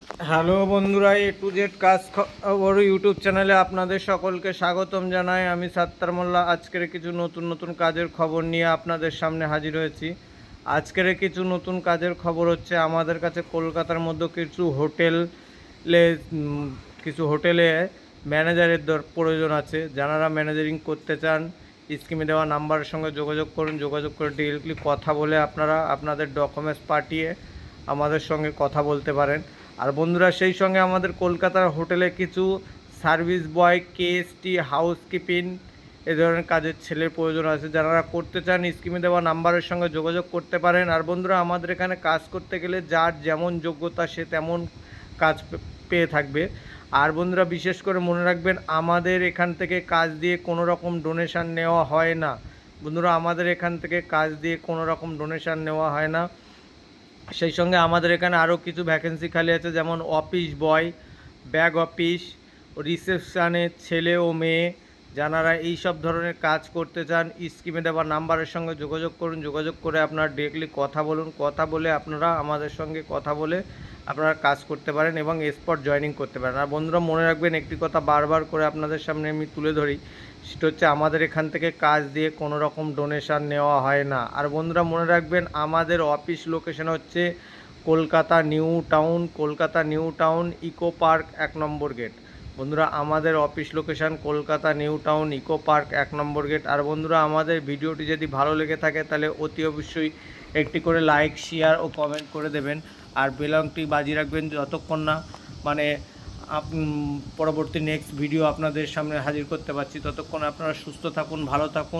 Hello বন্ধুরা, A to Z কাজ খবর ইউটিউব চ্যানেলে আপনাদের সকলকে স্বাগতম জানাই। আমি সাত্তার মোল্লা। আজকের কিছু নতুন নতুন কাজের খবর নিয়ে আপনাদের সামনে হাজির হয়েছি। আজকের কিছু নতুন কাজের খবর হচ্ছে, আমাদের কাছে কলকাতার মধ্যে কিছু হোটেলে ম্যানেজারের প্রয়োজন আছে। যারা ম্যানেজারিং করতে চান, স্কিমে দেওয়া নাম্বারের সঙ্গে যোগাযোগ করুন। যোগাযোগ করে ডিরেক্টলি কথা বলে আপনারা আপনাদের ডকুমেন্টস পাঠিয়ে আমাদের সঙ্গে কথা বলতে পারেন। আর বন্ধুরা, সেই সঙ্গে আমাদের কলকাতার হোটেলে কিছু সার্ভিস বয়, কেএসটি, হাউসকিপিং এ ধরনের কাজের ছেলের প্রয়োজন আছে। যারা করতে চান, স্কিমে দেওয়া নাম্বারের সঙ্গে যোগাযোগ করতে পারেন। আর বন্ধুরা, আমাদের এখানে কাজ করতে গেলে যার যেমন যোগ্যতা সে তেমন কাজ পেয়ে থাকবে। আর বন্ধুরা, বিশেষ করে মনে রাখবেন, আমাদের এখান থেকে কাজ দিয়ে কোনো রকম ডোনেশান নেওয়া হয় না। বন্ধুরা, আমাদের এখান থেকে কাজ দিয়ে কোনো রকম ডোনেশান নেওয়া হয় না। সেই সঙ্গে আমাদের এখানে আরও কিছু ভ্যাকেন্সি খালি আছে, যেমন অফিস বয়, ব্যাগ অফিস, রিসেপশানে ছেলে ও মেয়ে। যারা এই সব ধরনের কাজ করতে চান, স্কিমে দেওয়া নাম্বারের সঙ্গে যোগাযোগ করুন। যোগাযোগ করে আপনারা ডিরেক্টলি কথা বলুন। কথা বলে আপনারা আমাদের সঙ্গে কথা বলে আপনারা কাজ করতে পারেন এবং স্পট জয়েনিং করতে পারেন। আর বন্ধুরা, মনে রাখবেন, একটি কথা বারবার করে আপনাদের সামনে আমি তুলে ধরি, সেটা হচ্ছে আমাদের এখান থেকে কাজ দিয়ে কোনো রকম ডোনেশান নেওয়া হয় না। আর বন্ধুরা, মনে রাখবেন, আমাদের অফিস লোকেশন হচ্ছে Kolkata new town. Kolkata new town, eco park, 1 number gate. বন্ধুরা, আমাদের office location Kolkata new town, eco park, 1 number gate. আর বন্ধুরা, আমাদের ভিডিওটি যদি ভালো লেগে থাকে তাহলে অতি অবশ্যই একটি করে লাইক, শেয়ার ও কমেন্ট করে দেবেন। আর বেলংটি বাজিয়ে রাখবেন, যতক্ষণ না মানে পরবর্তী নেক্সট ভিডিও আপনাদের সামনে হাজির করতে পারছি। ততক্ষণ আপনারা সুস্থ থাকুন, ভালো থাকুন।